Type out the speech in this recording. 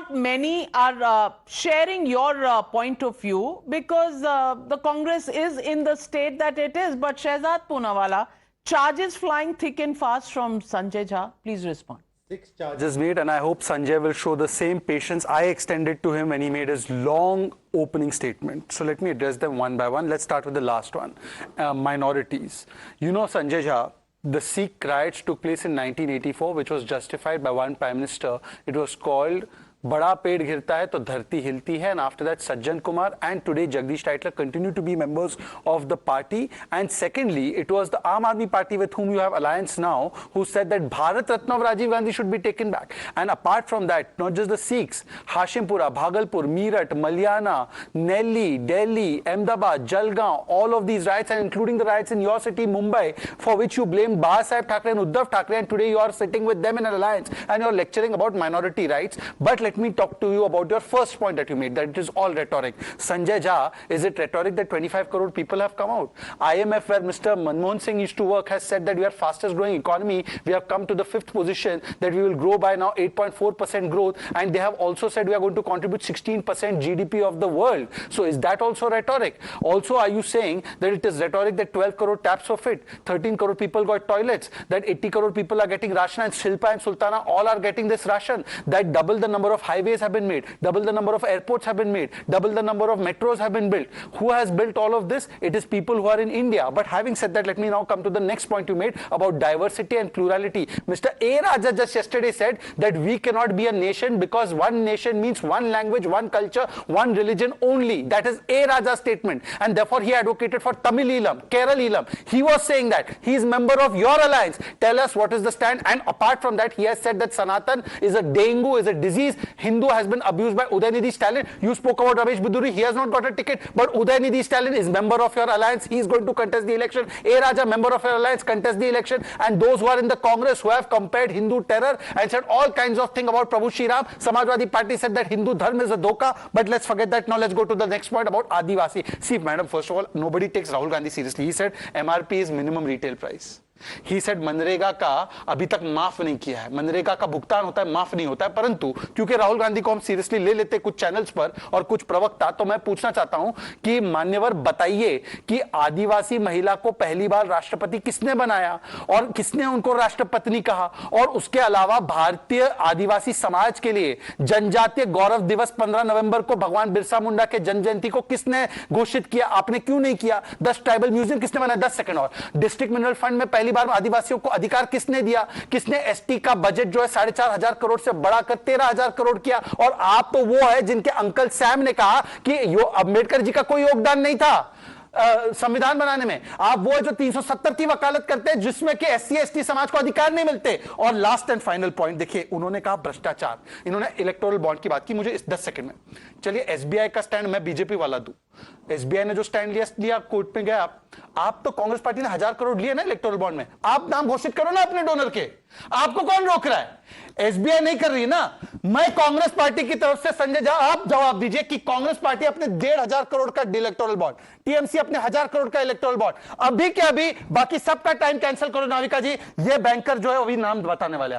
not many are sharing your point of view because the Congress is in the state that it is. But Shehzad Poonawalla, charges flying thick and fast from Sanjay Jha. Please respond. 6 charges made, and I hope Sanjay will show the same patience I extended to him when he made his long opening statement. So let me address them one by one. Let's start with the last one. Minorities. You know, Sanjay Jha, the Sikh riots took place in 1984, which was justified by one Prime Minister. It was called बड़ा पेड़ गिरता है तो धरती हिलती है, and after that Sajjan Kumar and today Jagdish Tytler continue to be members of the party. And secondly, it was the Aam Aadmi Party with whom you have alliance now who said that Bharat Ratna of Rajiv Gandhi should be taken back. And apart from that, not just the Sikhs, Hashimpura, Bhagalpur, Meerut, Malyana, Nelli, Delhi, Ahmedabad, Jalgaon, all of these riots, and including the riots in your city Mumbai, for which you blame Babasaheb Thackeray and Uddhav Thackeray, and today you are sitting with them in an alliance and you are lecturing about minority rights. But let me talk to you about your first point that you made, that it is all rhetoric. Sanjay Jha, is it rhetoric that 25 crore people have come out? IMF, where Mr. Manmohan Singh used to work, has said that we are fastest growing economy. We have come to the 5th position, that we will grow by now 8.4% growth, and they have also said we are going to contribute 16% GDP of the world. So is that also rhetoric? Also, are you saying that it is rhetoric that 12 crore taps were fit, 13 crore people got toilets, that 80 crore people are getting ration, and Shilpa and Sultana all are getting this ration, that double the number of highways have been made, double the number of airports have been made, double the number of metros have been built? Who has built all of this? It is people who are in India. But having said that, let me now come to the next point you made about diversity and plurality. Mr. A. Raja just yesterday said that we cannot be a nation because one nation means one language, one culture, one religion only. That is A. Raja's statement, and therefore he advocated for Tamil Elam, Kerala Elam. He was saying that he is member of your alliance. Tell us what is the stand. And apart from that, he has said that Sanatan is a dengue, is a disease. Hindu has been abused by Udaynidhi Stalin. You spoke about Ramesh Biduri. He has not got a ticket, but Udaynidhi Stalin is member of your alliance. He is going to contest the election. A. Raja, member of your alliance, contest the election. And those who are in the Congress who have compared Hindu terror and said all kinds of things about Prabhu Shri Ram. Samajwadi Party said that Hindu dharma is a dhoka. But let's forget that. Now let's go to the next point about Adivasi. See, madam, first of all, nobody takes Rahul Gandhi seriously. He said MRP is minimum retail price. He said MNREGA का अभी तक माफ नहीं किया है, मनरेगा का भुगतान होता है, माफ नहीं होता है. परंतु क्योंकि राहुल गांधी को हम सीरियसली ले लेते कुछ चैनल्स पर और कुछ प्रवक्ता, तो मैं पूछना चाहता हूं कि मान्यवर बताइए कि आदिवासी महिला को पहली बार राष्ट्रपति किसने बनाया और किसने उनको राष्ट्रपत्नी कहा? और उसके अलावा भारतीय आदिवासी समाज के लिए जनजातीय गौरव दिवस 15 नवंबर को भगवान बिरसा मुंडा के जन्म जयंती को किसने घोषित किया? आपने क्यों नहीं किया? 10 ट्राइबल म्यूजियम किसने बनाया? 10 सेकंड और डिस्ट्रिक्ट मिनरल फंड में पहली बार आदिवासियों को अधिकार किसने दिया? किसने एसटी का बजट जो है 4,500 करोड़ से बढ़ाकर 13,000 करोड़ किया? और आप तो वो है जिनके अंकल सैम ने कहा कि अंबेडकर जी का कोई योगदान नहीं था संविधान बनाने में. आप वो जो 370 की वकालत करते हैं जिसमें कि एससी एसटी समाज को अधिकार नहीं मिलते. और लास्ट एंड फाइनल पॉइंट देखिए, उन्होंने कहा भ्रष्टाचार, इन्होंने इलेक्टोरल बॉन्ड की बात की. मुझे इस 10 सेकंड में चलिए एसबीआई का स्टैंड मैं बीजेपी वाला दूं. एसबीआई ने जो स्टैंड लिया कोर्ट में गया. आप तो कांग्रेस पार्टी ने 1000 करोड़ लिए ना इलेक्टोरल बॉन्ड में, आप नाम घोषित करो ना अपने डोनर के. आपको कौन रोक रहा है? एसबीआई नहीं कर रही ना. मैं कांग्रेस पार्टी की तरफ से संजय झा, आप जवाब दीजिए कि कांग्रेस पार्टी अपने 1,500 करोड़ का इलेक्टोरल बॉन्ड, टीएमसी अपने 1000 करोड़ का इलेक्टोरल बॉन्ड, अभी के अभी बाकी सबका टाइम कैंसिल करो. नाविका जी, ये बैंकर जो है अभी नाम बताने वाले हैं.